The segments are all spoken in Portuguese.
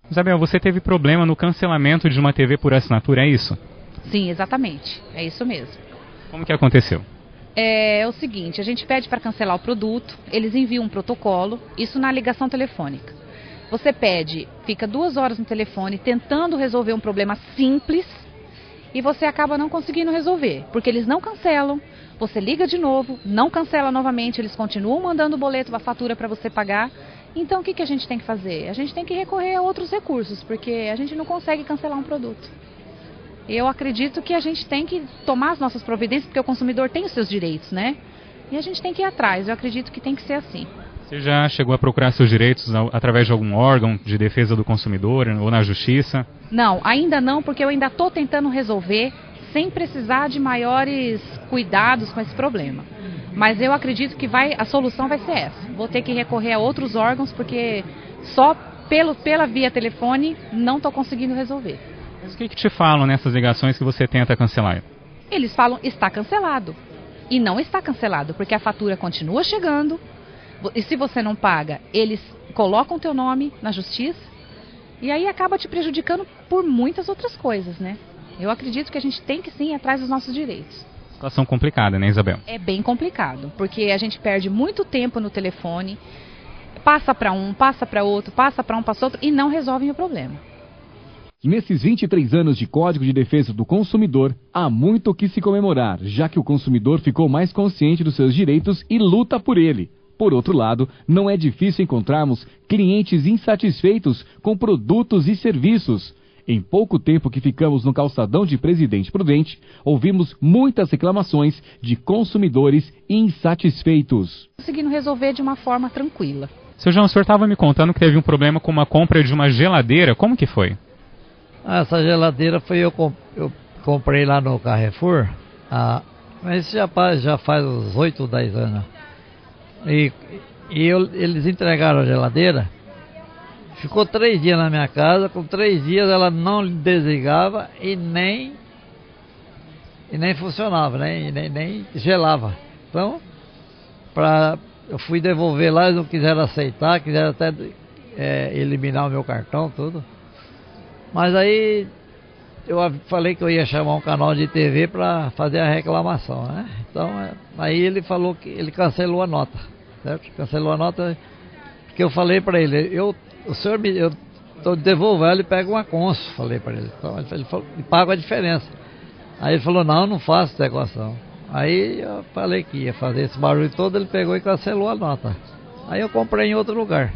Isabel, você teve problema no cancelamento de uma TV por assinatura, é isso? Sim, exatamente. É isso mesmo. Como que aconteceu? É o seguinte, a gente pede para cancelar o produto, eles enviam um protocolo, isso na ligação telefônica. Você pede, fica 2 horas no telefone tentando resolver um problema simples e você acaba não conseguindo resolver, porque eles não cancelam, você liga de novo, não cancela novamente, eles continuam mandando o boleto, a fatura para você pagar. Então o que a gente tem que fazer? A gente tem que recorrer a outros recursos, porque a gente não consegue cancelar um produto. Eu acredito que a gente tem que tomar as nossas providências, porque o consumidor tem os seus direitos, né? E a gente tem que ir atrás, eu acredito que tem que ser assim. Você já chegou a procurar seus direitos através de algum órgão de defesa do consumidor ou na justiça? Não, ainda não, porque eu ainda estou tentando resolver sem precisar de maiores cuidados com esse problema. Mas eu acredito que a solução vai ser essa. Vou ter que recorrer a outros órgãos, porque só pela via telefone não estou conseguindo resolver. Mas o que te falam nessas ligações que você tenta cancelar? Eles falam, está cancelado. E não está cancelado, porque a fatura continua chegando. E se você não paga, eles colocam o teu nome na justiça. E aí acaba te prejudicando por muitas outras coisas, né? Eu acredito que a gente tem que sim ir atrás dos nossos direitos. Situação complicada, né, Isabel? É bem complicado, porque a gente perde muito tempo no telefone, passa para um, passa para outro, passa para um, passa outro e não resolvem o problema. Nesses 23 anos de Código de Defesa do Consumidor, há muito o que se comemorar, já que o consumidor ficou mais consciente dos seus direitos e luta por ele. Por outro lado, não é difícil encontrarmos clientes insatisfeitos com produtos e serviços. Em pouco tempo que ficamos no calçadão de Presidente Prudente, ouvimos muitas reclamações de consumidores insatisfeitos. Conseguindo resolver de uma forma tranquila. Seu João, o senhor estava me contando que teve um problema com uma compra de uma geladeira. Como que foi? Essa geladeira foi eu comprei lá no Carrefour, mas isso já faz uns 8 ou 10 anos. Eles entregaram a geladeira. Ficou 3 dias na minha casa, com 3 dias ela não desligava e nem funcionava, né? nem gelava. Então, eu fui devolver lá, eles não quiseram aceitar, quiseram até eliminar o meu cartão, tudo. Mas aí eu falei que eu ia chamar um canal de TV para fazer a reclamação, né? Então, aí ele falou que ele cancelou a nota, certo? Cancelou a nota, porque eu falei para ele, o senhor eu estou devolvendo e pega uma conso, falei para ele. Então ele falou, e paga a diferença. Aí ele falou, não faço esse negócio não. Aí eu falei que ia fazer esse barulho todo, ele pegou e cancelou a nota. Aí eu comprei em outro lugar.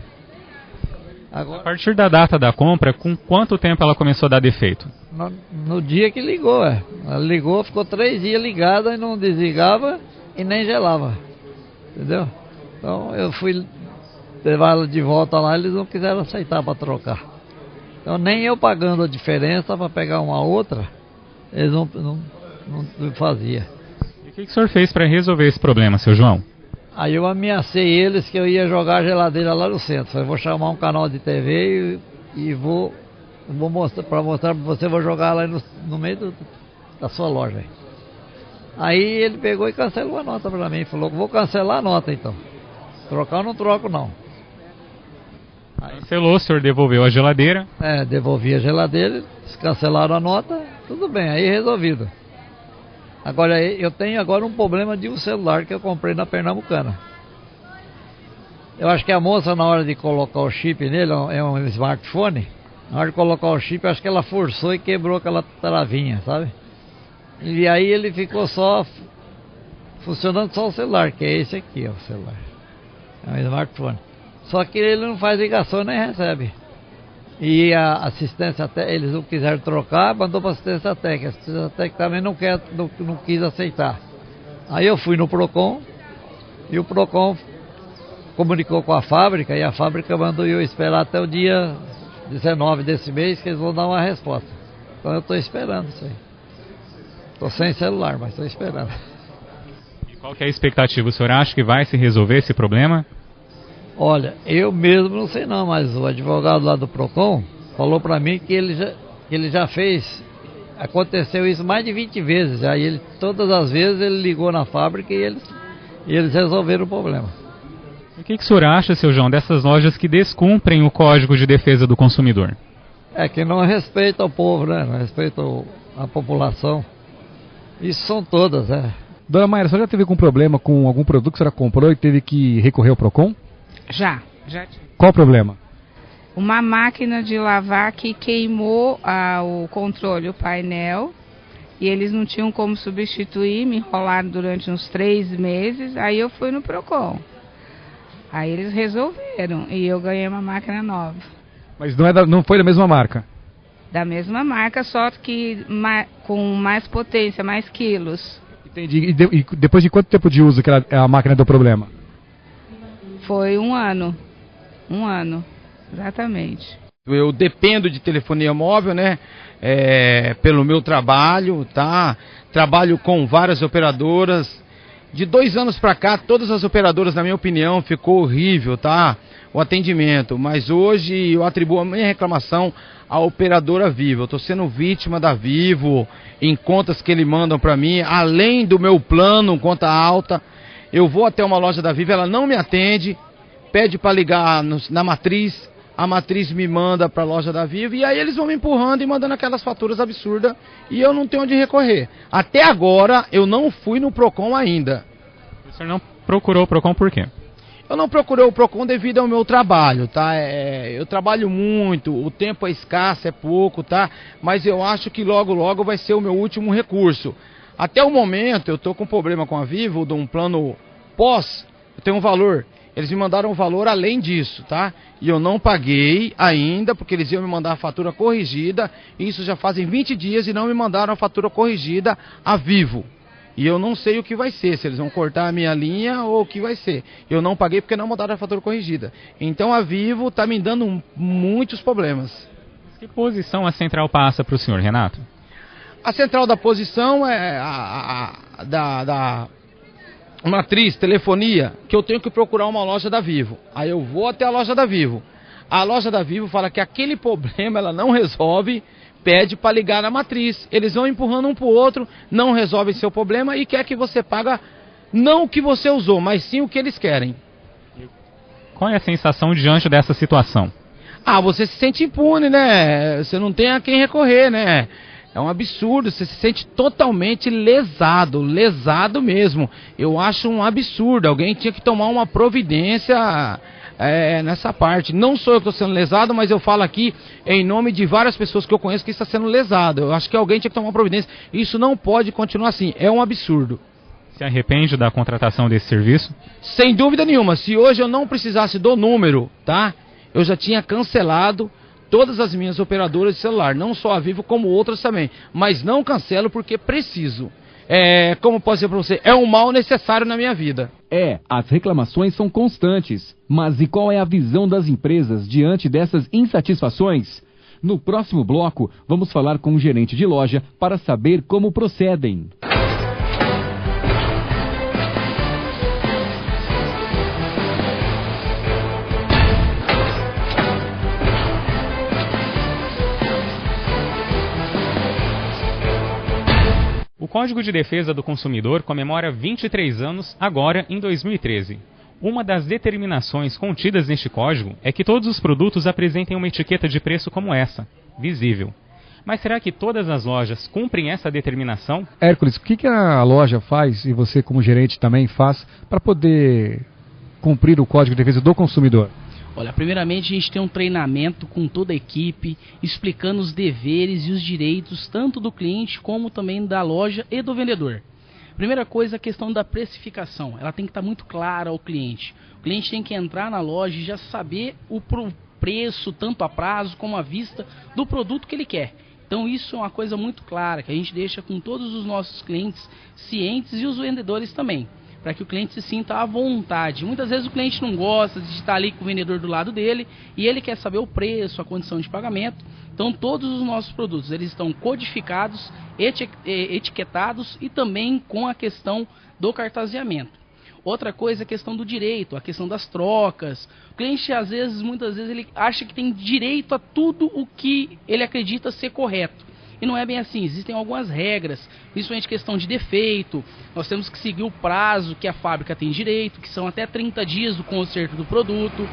Agora, a partir da data da compra, com quanto tempo ela começou a dar defeito? No dia que ligou, Ela ligou, ficou 3 dias ligada e não desligava e nem gelava. Entendeu? Então eu fui levar ela de volta lá, eles não quiseram aceitar para trocar. Então nem eu pagando a diferença para pegar uma outra, eles não faziam. E o que o senhor fez para resolver esse problema, seu João? Aí eu ameacei eles que eu ia jogar a geladeira lá no centro. Eu vou chamar um canal de TV e vou mostrar para você, vou jogar lá no meio da sua loja. Aí ele pegou e cancelou a nota para mim, falou que vou cancelar a nota então. Trocar eu não troco não. Cancelou, o senhor devolveu a geladeira? Devolvi a geladeira, eles cancelaram a nota, tudo bem, aí resolvido. Agora, eu tenho agora um problema de um celular que eu comprei na Pernambucana. Eu acho que a moça, na hora de colocar o chip nele, é um smartphone, na hora de colocar o chip, acho que ela forçou e quebrou aquela travinha, sabe? E aí ele ficou só funcionando só o celular, que é esse aqui, ó, o celular. É um smartphone. Só que ele não faz ligação nem recebe. E a assistência, eles não quiseram trocar, mandou para a assistência técnica. A assistência técnica também não quis aceitar. Aí eu fui no Procon, e o Procon comunicou com a fábrica, e a fábrica mandou eu esperar até o dia 19 desse mês, que eles vão dar uma resposta. Então eu estou esperando isso aí. Estou sem celular, mas estou esperando. E qual que é a expectativa? O senhor acha que vai se resolver esse problema? Olha, eu mesmo não sei não, mas o advogado lá do Procon falou para mim que ele já fez, aconteceu isso mais de 20 vezes, aí todas as vezes ele ligou na fábrica e eles resolveram o problema. O que o senhor acha, seu João, dessas lojas que descumprem o Código de Defesa do Consumidor? É que não respeita o povo, né? Não respeita a população. Isso são todas, né? Dona Mayra, a senhora já teve algum problema com algum produto que a senhora comprou e teve que recorrer ao PROCON? Já tive. Qual o problema? Uma máquina de lavar que queimou o controle, o painel, e eles não tinham como substituir, me enrolaram durante uns 3 meses, aí eu fui no PROCON. Aí eles resolveram e eu ganhei uma máquina nova. Mas não foi da mesma marca? Da mesma marca, só que com mais potência, mais quilos. Entendi. E depois de quanto tempo de uso que a máquina deu problema? Foi 1 ano. 1 ano, exatamente. Eu dependo de telefonia móvel, né? Pelo meu trabalho, tá? Trabalho com várias operadoras. De 2 anos para cá, todas as operadoras, na minha opinião, ficou horrível, tá? O atendimento. Mas hoje eu atribuo a minha reclamação à operadora Vivo. Eu estou sendo vítima da Vivo em contas que eles mandam para mim, além do meu plano, conta alta. Eu vou até uma loja da Vivo, ela não me atende, pede para ligar na matriz, a matriz me manda para a loja da Vivo e aí eles vão me empurrando e mandando aquelas faturas absurdas e eu não tenho onde recorrer. Até agora eu não fui no PROCON ainda. O senhor não procurou o PROCON por quê? Eu não procurei o PROCON devido ao meu trabalho, tá? Eu trabalho muito, o tempo é escasso, é pouco, tá? Mas eu acho que logo, logo vai ser o meu último recurso. Até o momento, eu tô com problema com a Vivo, de um plano pós, eu tenho um valor. Eles me mandaram um valor além disso, tá? E eu não paguei ainda, porque eles iam me mandar a fatura corrigida. Isso já fazem 20 dias e não me mandaram a fatura corrigida a Vivo. E eu não sei o que vai ser, se eles vão cortar a minha linha ou o que vai ser. Eu não paguei porque não mandaram a fatura corrigida. Então a Vivo está me dando muitos problemas. Que posição a central passa para o senhor, Renato? A central da posição é da matriz, telefonia, que eu tenho que procurar uma loja da Vivo. Aí eu vou até a loja da Vivo. A loja da Vivo fala que aquele problema ela não resolve, pede para ligar na matriz. Eles vão empurrando um para o outro, não resolvem seu problema e quer que você paga não o que você usou, mas sim o que eles querem. Qual é a sensação diante dessa situação? Você se sente impune, né? Você não tem a quem recorrer, né? É um absurdo, você se sente totalmente lesado mesmo. Eu acho um absurdo, alguém tinha que tomar uma providência nessa parte. Não sou eu que estou sendo lesado, mas eu falo aqui em nome de várias pessoas que eu conheço que está sendo lesado. Eu acho que alguém tinha que tomar uma providência. Isso não pode continuar assim, é um absurdo. Se arrepende da contratação desse serviço? Sem dúvida nenhuma, se hoje eu não precisasse do número, tá? Eu já tinha cancelado todas as minhas operadoras de celular, não só a Vivo como outras também, mas não cancelo porque preciso. Como posso dizer para você, é um mal necessário na minha vida. As reclamações são constantes, mas e qual é a visão das empresas diante dessas insatisfações? No próximo bloco, vamos falar com o gerente de loja para saber como procedem. O Código de Defesa do Consumidor comemora 23 anos agora em 2013. Uma das determinações contidas neste código é que todos os produtos apresentem uma etiqueta de preço como essa, visível. Mas será que todas as lojas cumprem essa determinação? Hércules, o que a loja faz, e você como gerente também faz, para poder cumprir o Código de Defesa do Consumidor? Olha, primeiramente a gente tem um treinamento com toda a equipe, explicando os deveres e os direitos tanto do cliente como também da loja e do vendedor. Primeira coisa, a questão da precificação, ela tem que estar muito clara ao cliente. O cliente tem que entrar na loja e já saber o preço, tanto a prazo como à vista, do produto que ele quer. Então isso é uma coisa muito clara, que a gente deixa com todos os nossos clientes cientes e os vendedores também, para que o cliente se sinta à vontade. Muitas vezes o cliente não gosta de estar ali com o vendedor do lado dele e ele quer saber o preço, a condição de pagamento. Então todos os nossos produtos eles estão codificados, etiquetados e também com a questão do cartazeamento. Outra coisa é a questão do direito, a questão das trocas. O cliente muitas vezes ele acha que tem direito a tudo o que ele acredita ser correto. E não é bem assim, existem algumas regras, principalmente questão de defeito, nós temos que seguir o prazo que a fábrica tem direito, que são até 30 dias do conserto do produto,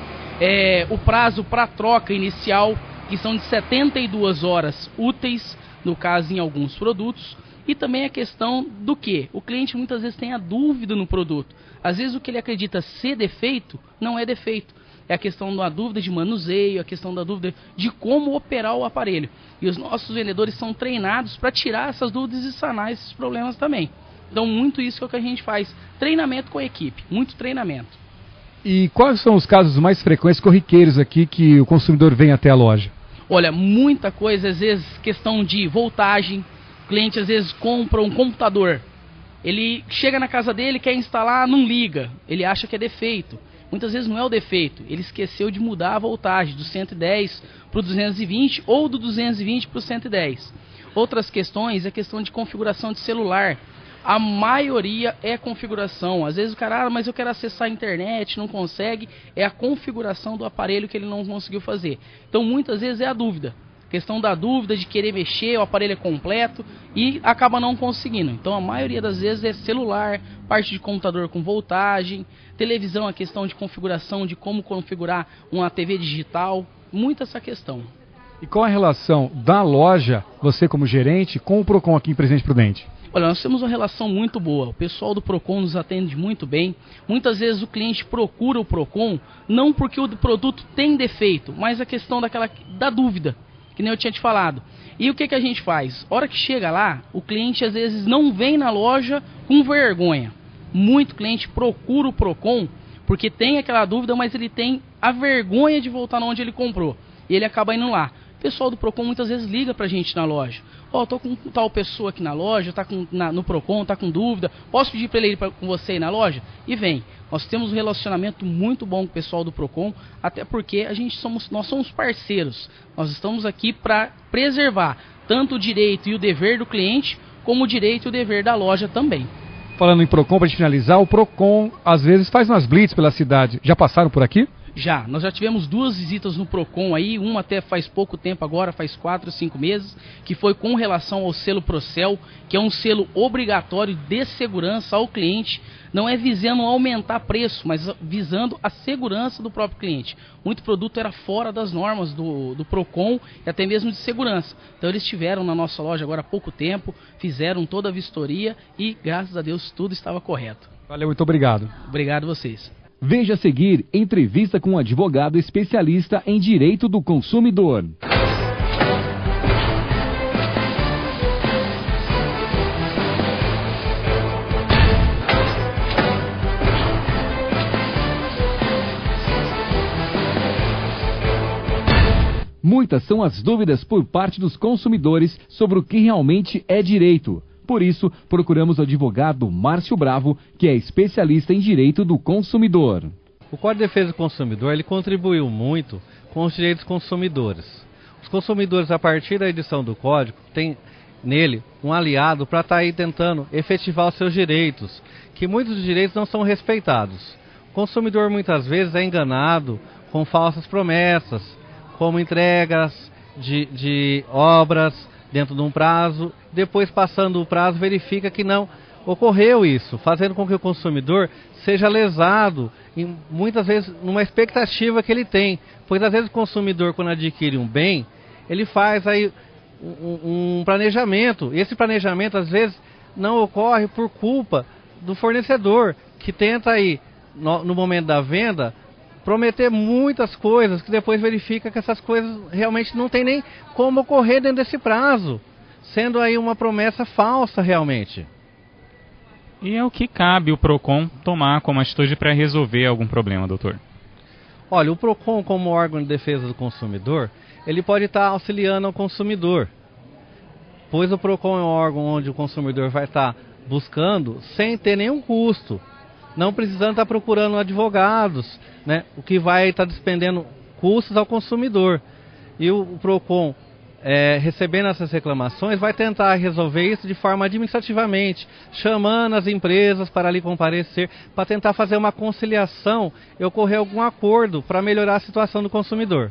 o prazo para troca inicial, que são de 72 horas úteis, no caso em alguns produtos. E também a questão do que? O cliente muitas vezes tem a dúvida no produto. Às vezes o que ele acredita ser defeito, não é defeito. É a questão da dúvida de manuseio, a questão da dúvida de como operar o aparelho. E os nossos vendedores são treinados para tirar essas dúvidas e sanar esses problemas também. Então, muito isso que é o que a gente faz. Treinamento com a equipe, muito treinamento. E quais são os casos mais frequentes, corriqueiros aqui, que o consumidor vem até a loja? Olha, muita coisa, às vezes questão de voltagem. O cliente às vezes compra um computador. Ele chega na casa dele, quer instalar, não liga. Ele acha que é defeito. Muitas vezes não é o defeito, ele esqueceu de mudar a voltagem do 110 para o 220 ou do 220 para o 110. Outras questões é questão de configuração de celular. A maioria é configuração. Às vezes o cara, mas eu quero acessar a internet, não consegue. É a configuração do aparelho que ele não conseguiu fazer. Então muitas vezes é a dúvida. Questão da dúvida de querer mexer, o aparelho é completo e acaba não conseguindo. Então a maioria das vezes é celular, parte de computador com voltagem, televisão, a questão de configuração, de como configurar uma TV digital, muito essa questão. E qual a relação da loja, você como gerente, com o Procon aqui em Presidente Prudente? Olha, nós temos uma relação muito boa. O pessoal do Procon nos atende muito bem. Muitas vezes o cliente procura o Procon não porque o produto tem defeito, mas a questão da dúvida, que nem eu tinha te falado. E o que a gente faz? A hora que chega lá, o cliente às vezes não vem na loja com vergonha. Muito cliente procura o Procon porque tem aquela dúvida, mas ele tem a vergonha de voltar onde ele comprou. E ele acaba indo lá. O pessoal do Procon muitas vezes liga pra gente na loja. Ó, tô com tal pessoa aqui na loja, tá no Procon, tá com dúvida. Posso pedir pra ele ir com você aí na loja? E vem. Nós temos um relacionamento muito bom com o pessoal do Procon, até porque nós somos parceiros. Nós estamos aqui para preservar tanto o direito e o dever do cliente, como o direito e o dever da loja também. Falando em Procon, para gente finalizar, o Procon às vezes faz umas blitz pela cidade. Já passaram por aqui? Nós já tivemos 2 visitas no Procon aí, uma até faz pouco tempo agora, faz 4, 5 meses, que foi com relação ao selo Procel, que é um selo obrigatório de segurança ao cliente, não é visando aumentar preço, mas visando a segurança do próprio cliente. Muito produto era fora das normas do Procon e até mesmo de segurança. Então eles estiveram na nossa loja agora há pouco tempo, fizeram toda a vistoria e graças a Deus tudo estava correto. Valeu, muito obrigado. Obrigado a vocês. Veja a seguir entrevista com um advogado especialista em direito do consumidor. Muitas são as dúvidas por parte dos consumidores sobre o que realmente é direito. Por isso, procuramos o advogado Márcio Bravo, que é especialista em direito do consumidor. O Código de Defesa do Consumidor ele contribuiu muito com os direitos dos consumidores. Os consumidores, a partir da edição do Código, têm nele um aliado para estar aí tentando efetivar os seus direitos, que muitos dos direitos não são respeitados. O consumidor muitas vezes é enganado com falsas promessas, como entregas de obras dentro de um prazo, depois passando o prazo verifica que não ocorreu isso, fazendo com que o consumidor seja lesado, muitas vezes numa expectativa que ele tem, pois às vezes o consumidor quando adquire um bem, ele faz aí um planejamento, e esse planejamento às vezes não ocorre por culpa do fornecedor, que tenta aí, no momento da venda, prometer muitas coisas, que depois verifica que essas coisas realmente não tem nem como ocorrer dentro desse prazo, sendo aí uma promessa falsa realmente. E é o que cabe o Procon tomar como atitude para resolver algum problema, doutor? Olha, o Procon como órgão de defesa do consumidor, ele pode estar auxiliando o consumidor, pois o Procon é um órgão onde o consumidor vai estar buscando sem ter nenhum custo, não precisando estar procurando advogados, né, o que vai estar despendendo custos ao consumidor. E o Procon, recebendo essas reclamações, vai tentar resolver isso de forma administrativamente, chamando as empresas para ali comparecer, para tentar fazer uma conciliação e ocorrer algum acordo para melhorar a situação do consumidor.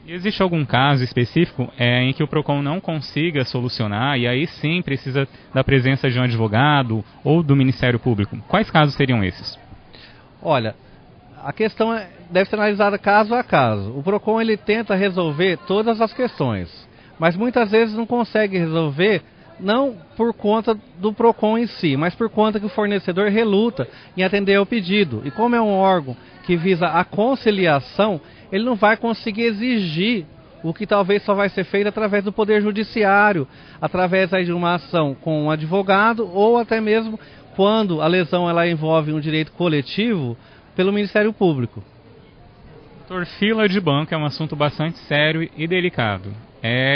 E existe algum caso específico em que o Procon não consiga solucionar e aí sim precisa da presença de um advogado ou do Ministério Público? Quais casos seriam esses? Olha, A questão deve ser analisada caso a caso. O PROCON ele tenta resolver todas as questões, mas muitas vezes não consegue resolver, não por conta do PROCON em si, mas por conta que o fornecedor reluta em atender ao pedido. E como é um órgão que visa a conciliação, ele não vai conseguir exigir o que talvez só vai ser feito através do Poder Judiciário, através aí de uma ação com um advogado, ou até mesmo quando a lesão ela envolve um direito coletivo, pelo Ministério Público. Doutor, fila de banco é um assunto bastante sério e delicado.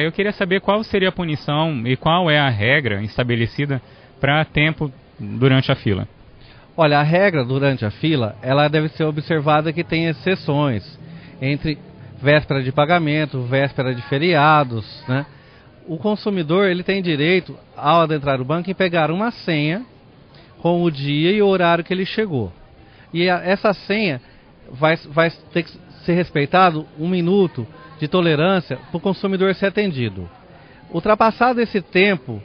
Eu queria saber qual seria a punição e qual é a regra estabelecida para tempo durante a fila. Olha, a regra durante a fila, ela deve ser observada que tem exceções entre véspera de pagamento, véspera de feriados, né? O consumidor ele tem direito, ao adentrar o banco, em pegar uma senha com o dia e o horário que ele chegou. E essa senha vai ter que ser respeitado 1 minuto de tolerância para o consumidor ser atendido. Ultrapassado esse tempo,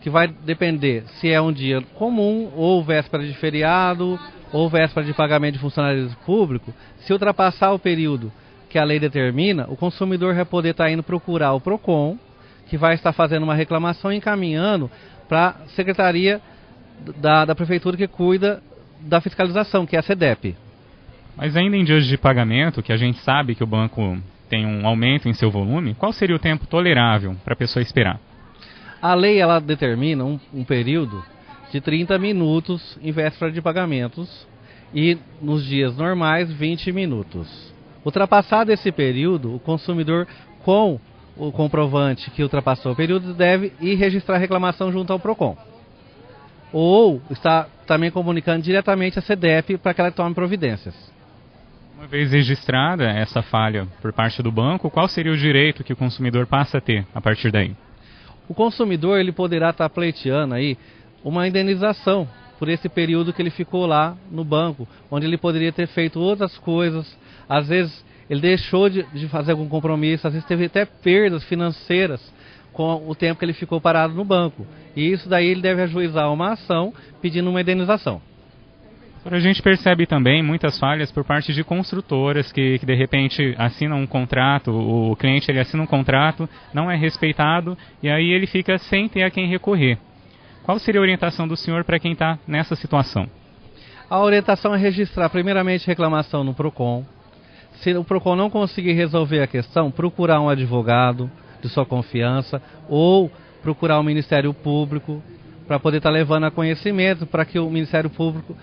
que vai depender se é um dia comum, ou véspera de feriado, ou véspera de pagamento de funcionários públicos, se ultrapassar o período que a lei determina, o consumidor vai poder estar indo procurar o PROCON, que vai estar fazendo uma reclamação e encaminhando para a Secretaria da Prefeitura que cuida da fiscalização, que é a SEDEP. Mas ainda em dias de pagamento, que a gente sabe que o banco tem um aumento em seu volume, qual seria o tempo tolerável para a pessoa esperar? A lei ela determina um período de 30 minutos em véspera de pagamentos e nos dias normais 20 minutos. Ultrapassado esse período, o consumidor com o comprovante que ultrapassou o período deve ir registrar a reclamação junto ao PROCON. Ou está também comunicando diretamente a SEDEP para que ela tome providências. Uma vez registrada essa falha por parte do banco, qual seria o direito que o consumidor passa a ter a partir daí? O consumidor ele poderá estar pleiteando aí uma indenização por esse período que ele ficou lá no banco, onde ele poderia ter feito outras coisas. Às vezes ele deixou de fazer algum compromisso, às vezes teve até perdas financeiras com o tempo que ele ficou parado no banco. E isso daí ele deve ajuizar uma ação pedindo uma indenização. A gente percebe também muitas falhas por parte de construtoras que de repente assinam um contrato, o cliente ele assina um contrato, não é respeitado e aí ele fica sem ter a quem recorrer. Qual seria a orientação do senhor para quem está nessa situação? A orientação é registrar primeiramente reclamação no PROCON. Se o PROCON não conseguir resolver a questão, procurar um advogado de sua confiança ou procurar o Ministério Público para poder estar levando a conhecimento, para que o Ministério Público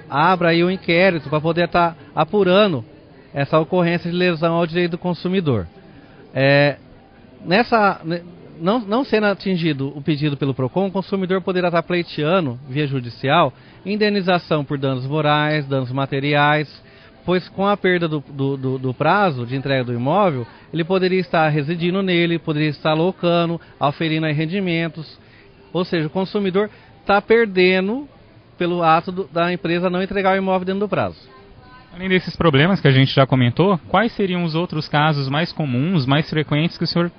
abra aí um inquérito para poder estar apurando essa ocorrência de lesão ao direito do consumidor. Não sendo atingido o pedido pelo PROCON, o consumidor poderá estar pleiteando, via judicial, indenização por danos morais, danos materiais, pois com a perda do prazo de entrega do imóvel, ele poderia estar residindo nele, poderia estar alocando, auferindo aí rendimentos. Ou seja, o consumidor está perdendo pelo ato da empresa não entregar o imóvel dentro do prazo. Além desses problemas que a gente já comentou, quais seriam os outros casos mais comuns, mais frequentes que o senhor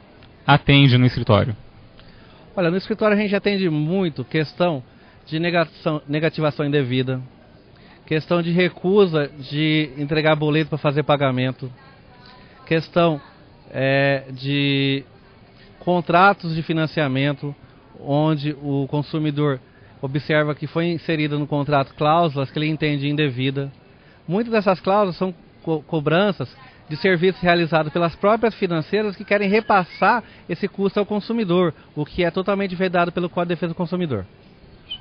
atende no escritório? Olha, no escritório a gente atende muito questão de negativação indevida, questão de recusa de entregar boleto para fazer pagamento, questão de contratos de financiamento, onde o consumidor observa que foi inserida no contrato cláusulas que ele entende indevida. Muitas dessas cláusulas são cobranças de serviços realizados pelas próprias financeiras que querem repassar esse custo ao consumidor, o que é totalmente vedado pelo Código de Defesa do Consumidor.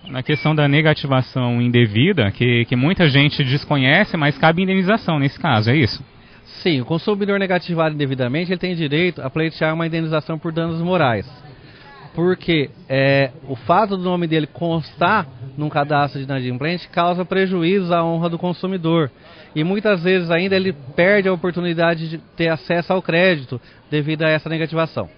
Na questão da negativação indevida, que muita gente desconhece, mas cabe indenização nesse caso, é isso? Sim, o consumidor negativado indevidamente ele tem direito a pleitear uma indenização por danos morais. Porque o fato do nome dele constar num cadastro de inadimplente causa prejuízo à honra do consumidor. E muitas vezes ainda ele perde a oportunidade de ter acesso ao crédito devido a essa negativação.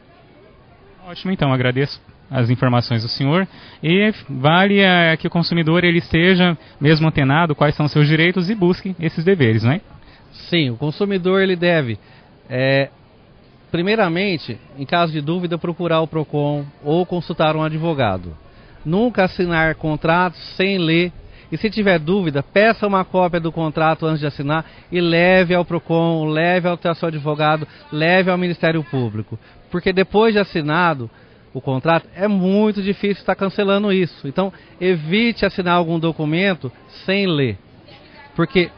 Ótimo, então, agradeço as informações do senhor. E vale que o consumidor ele esteja mesmo antenado quais são seus direitos e busque esses deveres, não é? Sim, o consumidor ele deve... primeiramente, em caso de dúvida, procurar o PROCON ou consultar um advogado. Nunca assinar contratos sem ler E se tiver dúvida, peça uma cópia do contrato antes de assinar e leve ao PROCON, leve ao seu advogado, leve ao Ministério Público. Porque depois de assinado o contrato, é muito difícil estar cancelando isso. Então, evite assinar algum documento sem ler. Porque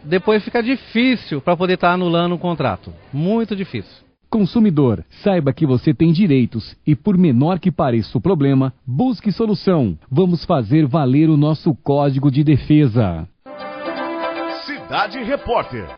depois fica difícil para poder estar anulando o contrato. Muito difícil. Consumidor, saiba que você tem direitos e, por menor que pareça o problema, busque solução. Vamos fazer valer o nosso Código de Defesa. Cidade Repórter.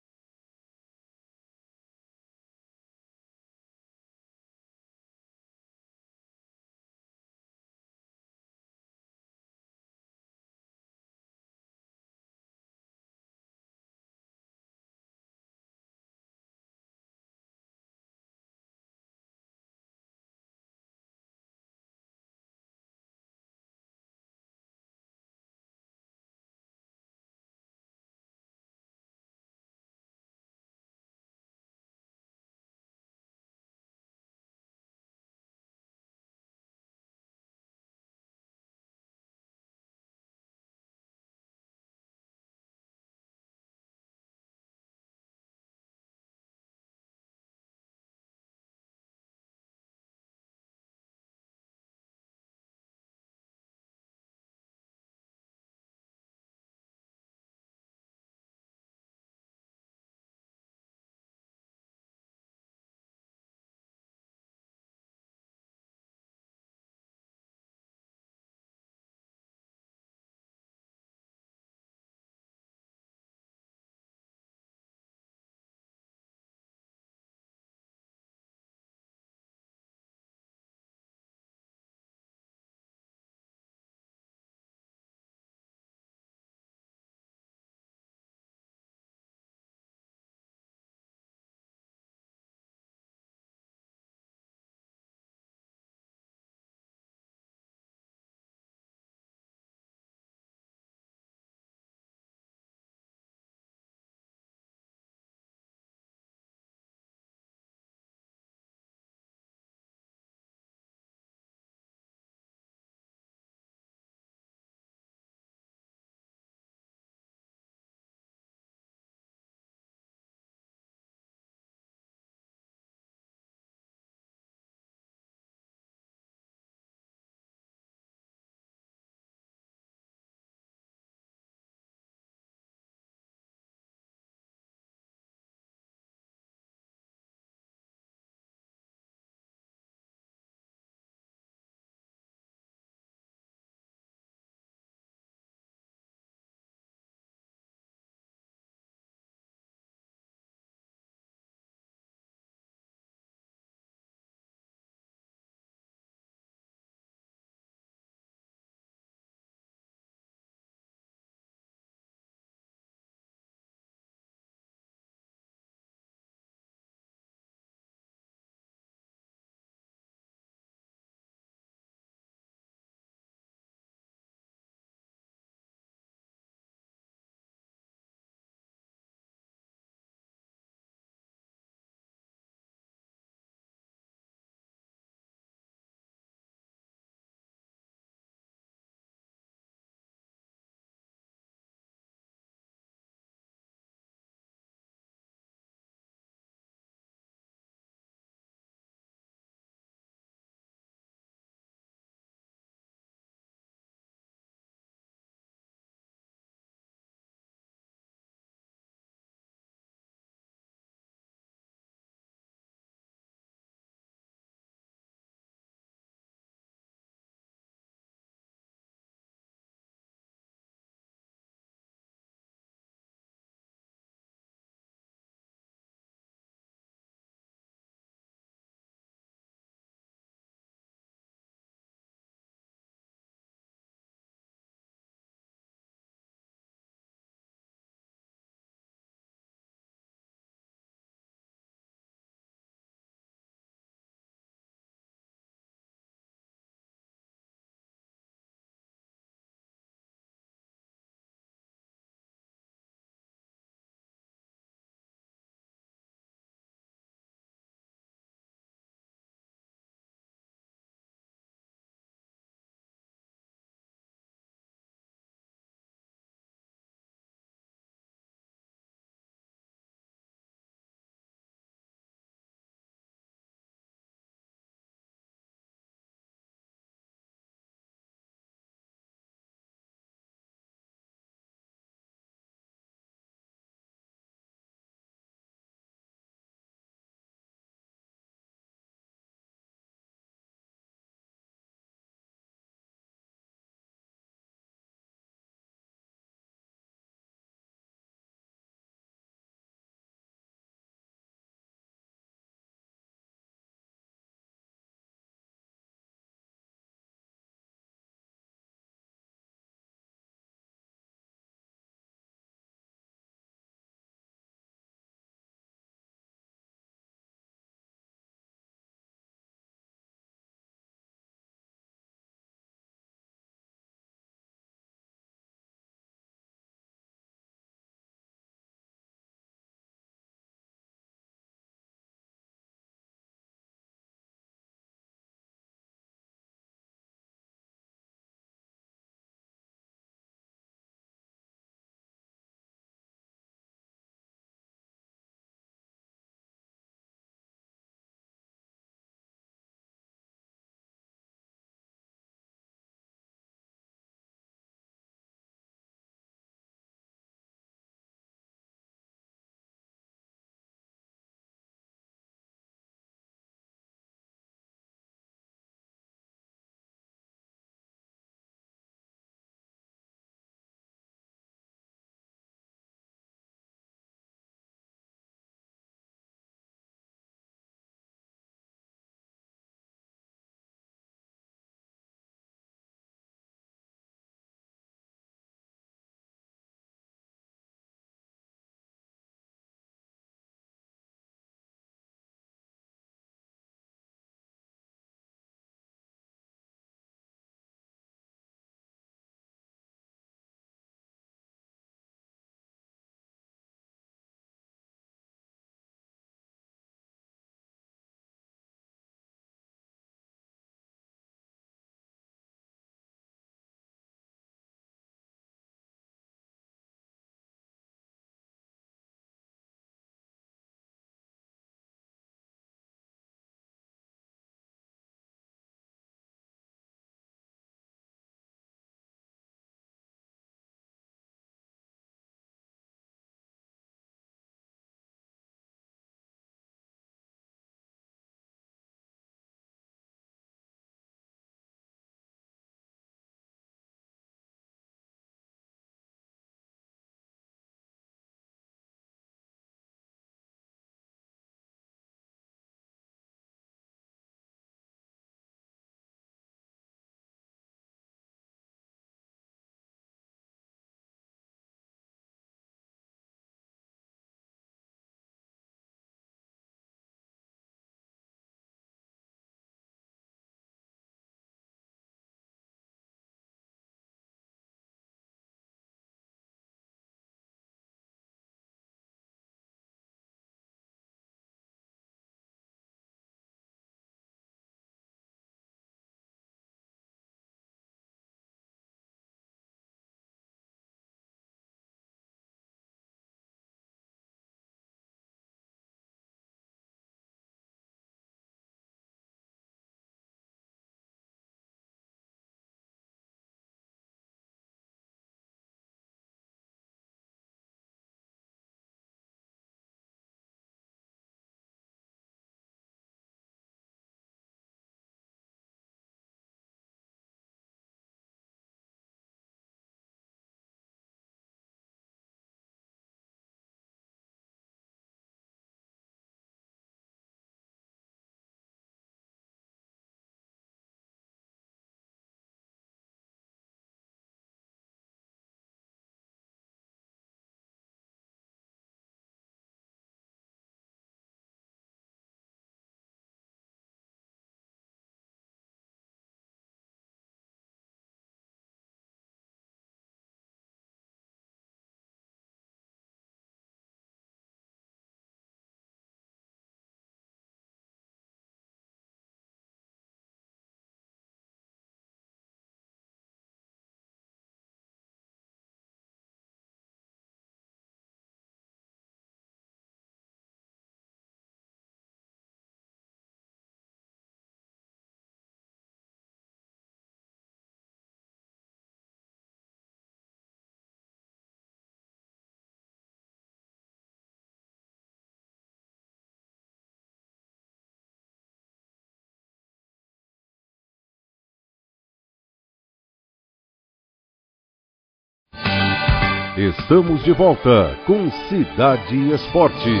Estamos de volta com Cidade Esporte.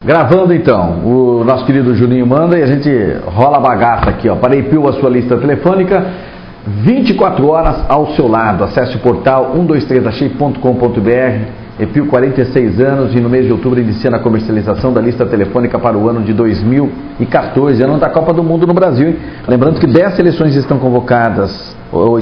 Gravando então, o nosso querido Juninho manda e a gente rola a bagaça aqui, ó. Para EPIL, a sua lista telefônica, 24 horas ao seu lado. Acesse o portal 123achei.com.br. EPIL, 46 anos, e no mês de outubro iniciando a comercialização da lista telefônica para o ano de 2014, ano da Copa do Mundo no Brasil, hein? Lembrando que 10 seleções estão convocadas, ou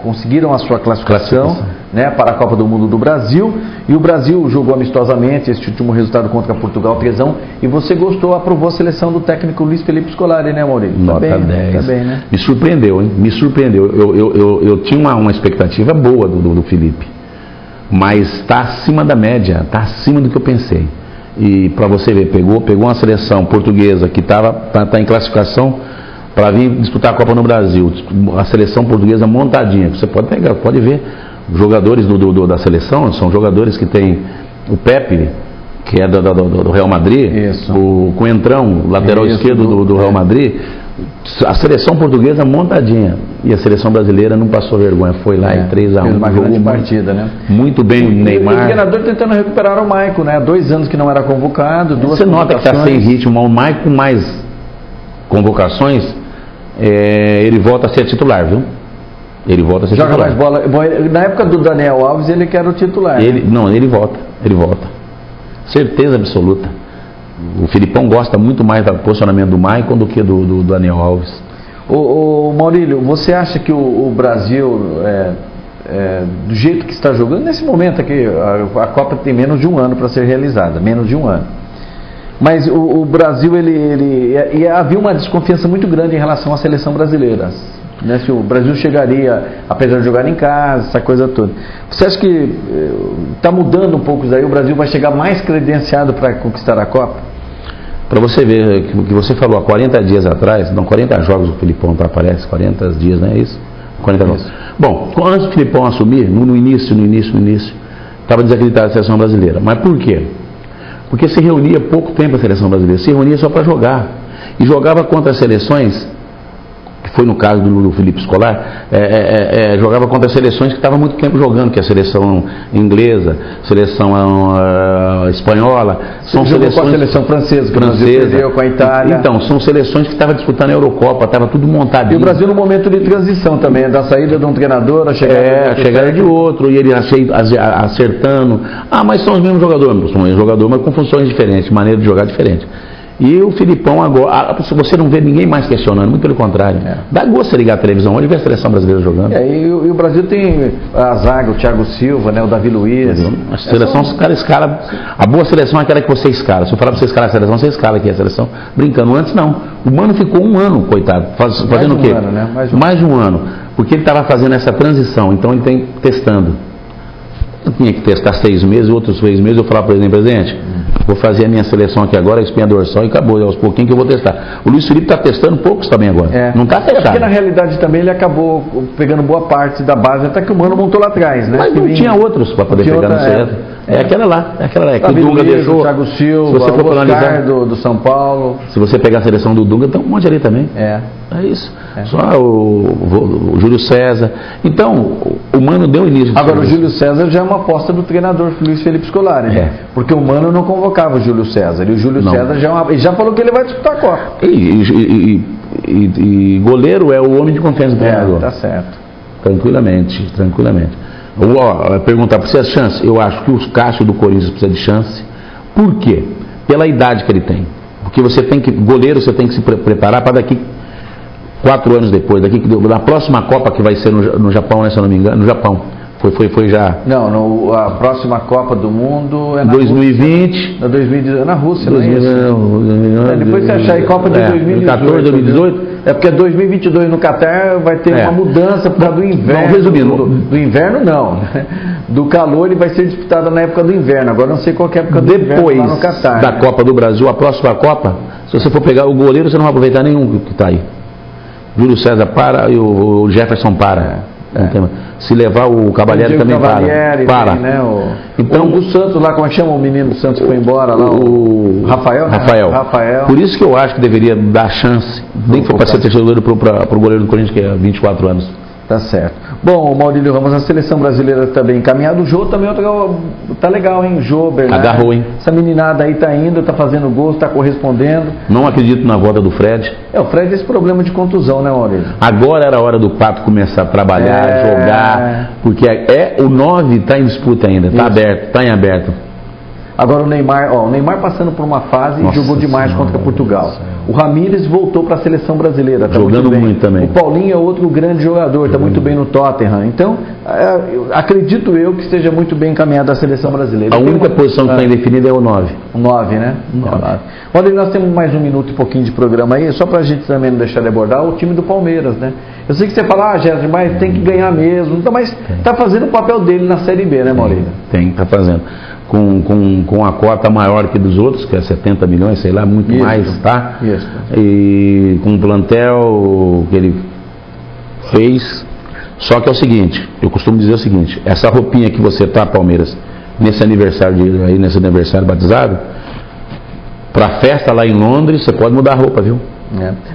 conseguiram a sua classificação, né, para a Copa do Mundo do Brasil, e o Brasil jogou amistosamente este último resultado contra Portugal, 3-1, e você gostou, aprovou a seleção do técnico Luiz Felipe Scolari, né, Maurício? Nota 10. Tá bem, né? Me surpreendeu, hein? Me surpreendeu. Eu tinha uma expectativa boa do Felipe, mas está acima da média, está acima do que eu pensei. E para você ver, pegou uma seleção portuguesa que tá em classificação para vir disputar a Copa no Brasil, a seleção portuguesa montadinha. Você pode ver, os jogadores da seleção são jogadores que tem o Pepe, que é do Real Madrid, o Coentrão, lateral esquerdo do Real Madrid. A seleção portuguesa montadinha, e a seleção brasileira não passou vergonha, foi lá em 3-1, uma grande partida, né? Muito bem o Neymar. O treinador tentando recuperar o Maicon, né? 2 anos que não era convocado, Você nota que está sem ritmo, o Maicon mais convocações, ele volta a ser titular, viu? Ele volta a ser titular. Joga mais bola. Na época do Daniel Alves, ele que era o titular. Ele volta. Certeza absoluta. O Filipão gosta muito mais do posicionamento do Maicon do que do Daniel Alves. Ô Maurílio, você acha que o Brasil, do jeito que está jogando, nesse momento aqui, a Copa tem menos de um ano para ser realizada, menos de um ano. Mas o Brasil, havia uma desconfiança muito grande em relação à seleção brasileira. Né, se o Brasil chegaria, apesar de jogar em casa, essa coisa toda. Você acha que está mudando um pouco isso aí? O Brasil vai chegar mais credenciado para conquistar a Copa? Para você ver, o que você falou há 40 dias atrás, 40 jogos o Filipão aparece, 40 dias, não é isso? 40 jogos. Bom, antes do Filipão assumir, no início, estava desacreditado a seleção brasileira. Mas por quê? Porque se reunia pouco tempo a seleção brasileira, se reunia só para jogar. E jogava contra as seleções, que foi no caso do Felipe Scolari, jogava contra as seleções que estavam muito tempo jogando, que é a seleção inglesa, seleção espanhola, são seleções... com a seleção francesa, que o Brasil perdeu com a Itália. Então, são seleções que estavam disputando a Eurocopa, estava tudo montadinho. E o Brasil no momento de transição também, da saída de um treinador, a chegada de outro, e ele acertando. Mas são os mesmos jogadores, mas com funções diferentes, maneira de jogar diferente. E o Filipão agora, você não vê ninguém mais questionando, muito pelo contrário. Dá gosto de ligar a televisão, onde vê a seleção brasileira jogando. E o Brasil tem a zaga, o Thiago Silva, né, o Davi Luiz. A seleção, os caras escalam. A boa seleção é aquela que você escala. Se eu falar para você escalar a seleção, você escala aqui a seleção. Brincando, antes não. O Mano ficou um ano, coitado, fazendo o quê? Ano, né? Mais de um ano. Porque ele estava fazendo essa transição, então ele tem testando. Eu tinha que testar 6 meses, outros 6 meses, eu falava para ele, presidente, vou fazer a minha seleção aqui agora, espinha dorsal e acabou, aos pouquinhos que eu vou testar. O Luiz Felipe está testando poucos também agora, não está fechado. Porque na realidade também ele acabou pegando boa parte da base, até que o Mano montou lá atrás, né? Mas não tinha outros para poder pegar no seleto. Aquela lá, que o Dunga deixou. O Thiago Silva, se você for analisar do São Paulo. Se você pegar a seleção do Dunga, tem um monte ali também. É isso. Só o Júlio César. Então, o Mano deu início. Agora, o Júlio César já é uma aposta do treinador Luiz Felipe Scolari, né? Porque o Mano não convocava o Júlio César. E o Júlio César já falou que ele vai disputar a Copa. E goleiro é o homem de confiança do treinador. Tá certo. Tranquilamente. Perguntar, precisa de chance? Eu acho que os Cássio do Corinthians precisa de chance. Por quê? Pela idade que ele tem. Porque goleiro você tem que se preparar para daqui 4 anos depois, na próxima Copa que vai ser no Japão, né, se eu não me engano, no Japão. Foi já. Não, a próxima Copa do Mundo é na 2020. Rússia. 2018, na Rússia, não é isso? Depois você achar aí Copa de 2018. 14, 2018. É porque 2022 no Catar vai ter uma mudança por causa do inverno. Não, resumindo. Do inverno não. Do calor ele vai ser disputado na época do inverno. Agora não sei qual é a época do inverno lá no Catar. Da Copa do Brasil, a próxima Copa, se você for pegar o goleiro, você não vai aproveitar nenhum que está aí. Júlio César para e o Jefferson para. Se levar o Cavalieri também para. Tem, né, então, o Santos lá, como é que chama o menino do Santos que foi embora lá? O Rafael. Por isso que eu acho que deveria dar chance, nem que for para ser terceiro goleiro para o goleiro do Corinthians, que é 24 anos. Tá certo. Bom, Maurílio Ramos, a seleção brasileira está bem encaminhada. O Jô também tá legal, hein? Jô, Bernardo. Agarrou, hein? Essa meninada aí tá indo, tá fazendo gols, tá correspondendo. Não acredito na volta do Fred. O Fred tem esse problema de contusão, né, Maurílio? Agora era a hora do Pato começar a trabalhar, jogar, porque o 9 está em disputa ainda, está aberto, está em aberto. Agora o Neymar passando por uma fase e jogou demais contra Portugal. O Ramírez voltou para a seleção brasileira, tá jogando muito também. O Paulinho é outro grande jogador, está muito bem no Tottenham. Então, acredito eu que esteja muito bem encaminhada a seleção brasileira. A única posição que está indefinida é o 9. O 9, né? 9. Olha, nós temos mais um minuto e pouquinho de programa aí, só para a gente também não deixar de abordar o time do Palmeiras, né? Eu sei que você fala, Gerson, mas tem que ganhar mesmo. Então, mas está fazendo o papel dele na Série B, né, Maurílio? Está fazendo. Com a cota maior que dos outros, que é 70 milhões, sei lá, muito mais, tá? Isso. E com o plantel que ele fez. Só que é o seguinte, eu costumo dizer o seguinte, essa roupinha que você tá, Palmeiras, nesse aniversário batizado, pra festa lá em Londres, você pode mudar a roupa, viu?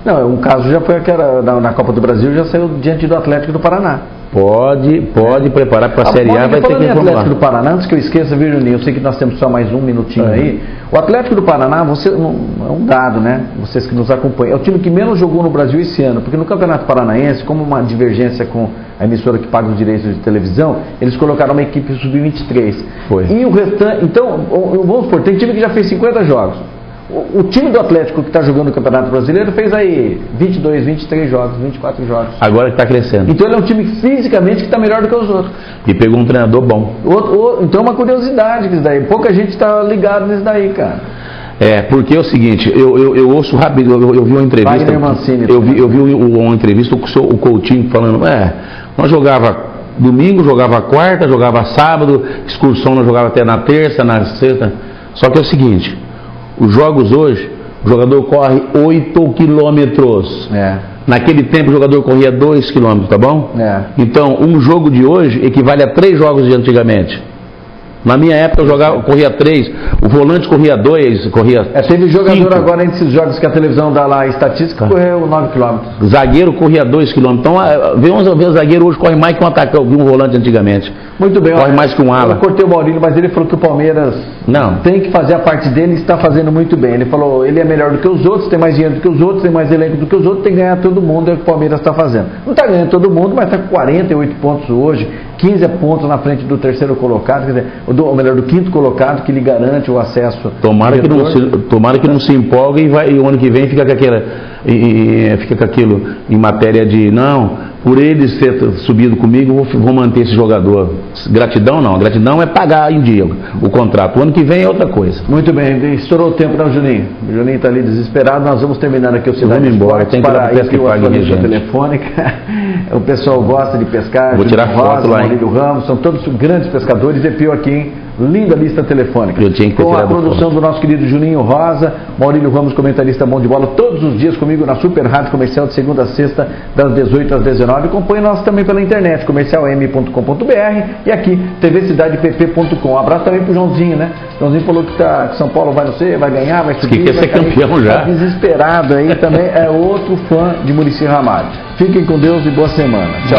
Não, um caso já foi aquela na Copa do Brasil, já saiu diante do Atlético do Paraná. Pode preparar para a Série A, vai ter que informar. O Atlético do Paraná, antes que eu esqueça, viu, Juninho? Eu sei que nós temos só mais um minutinho aí. O Atlético do Paraná, é um dado, né? Vocês que nos acompanham, é o time que menos jogou no Brasil esse ano, porque no Campeonato Paranaense, como uma divergência com a emissora que paga os direitos de televisão, eles colocaram uma equipe sub-23. E o restante, então, vamos supor, tem time que já fez 50 jogos. O time do Atlético que está jogando o Campeonato Brasileiro fez aí 22, 23 jogos, 24 jogos. Agora que está crescendo. Então ele é um time fisicamente que está melhor do que os outros. E pegou um treinador bom. Então é uma curiosidade isso daí. Pouca gente está ligada nisso daí, cara. Porque é o seguinte, eu ouço rápido, eu vi uma entrevista. Wagner Mancini, eu vi uma entrevista o Coutinho falando, nós jogava domingo, jogava quarta, jogava sábado, excursão nós jogava até na terça, na sexta. Só que é o seguinte, os jogos hoje, o jogador corre 8 quilômetros. Naquele tempo o jogador corria 2 quilômetros, tá bom? Então, um jogo de hoje equivale a 3 jogos de antigamente. Na minha época eu corria 3, o volante corria 2, corria teve jogador 5. Agora entre esses jogos que a televisão dá lá, a estatística, correu 9 quilômetros. Zagueiro corria 2 quilômetros. Então, vê o zagueiro hoje corre mais que um atacante, um volante antigamente. Muito bem. Corre mais que um ala. Eu cortei o Maurílio, mas ele falou que o Palmeiras tem que fazer a parte dele e está fazendo muito bem. Ele falou, ele é melhor do que os outros, tem mais dinheiro do que os outros, tem mais elenco do que os outros, tem que ganhar todo mundo, é o que o Palmeiras está fazendo. Não está ganhando todo mundo, mas está com 48 pontos hoje, 15 pontos na frente do terceiro colocado, quer dizer, ou melhor, do quinto colocado, que lhe garante o acesso. Tomara que não se empolgue e o ano que vem fica com aquilo em matéria de por ele ter subido comigo, vou manter esse jogador. Gratidão não, gratidão é pagar em dia o contrato. O ano que vem é outra coisa. Muito bem, estourou o tempo, não, Juninho? O Juninho está ali desesperado, nós vamos terminar aqui o Cidade embora, tem que para pesca ir o atualista telefônica. O pessoal gosta de pescar. Vou tirar foto lá, Maurílio Ramos, são todos grandes pescadores, e pior aqui, hein? Linda lista telefônica. Eu tinha que ter com a tirado produção do nosso querido Juninho Rosa, Maurílio Ramos, comentarista bom de bola, todos os dias comigo na Super Rádio Comercial, de segunda a sexta, das 18 às 19. Acompanhe nós também pela internet, comercialm.com.br e aqui, tvcidadepp.com. Um abraço também pro Joãozinho, né? Joãozinho falou que São Paulo vai ganhar, vai subir. Que quer ser campeão já. Tá desesperado aí, também é outro fã de Muricy Ramalho. Fiquem com Deus e boa semana. Tchau.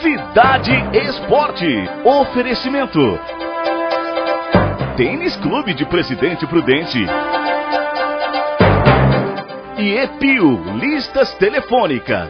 Cidade Esporte. Oferecimento. Tênis Clube de Presidente Prudente. E EPIO, listas telefônicas.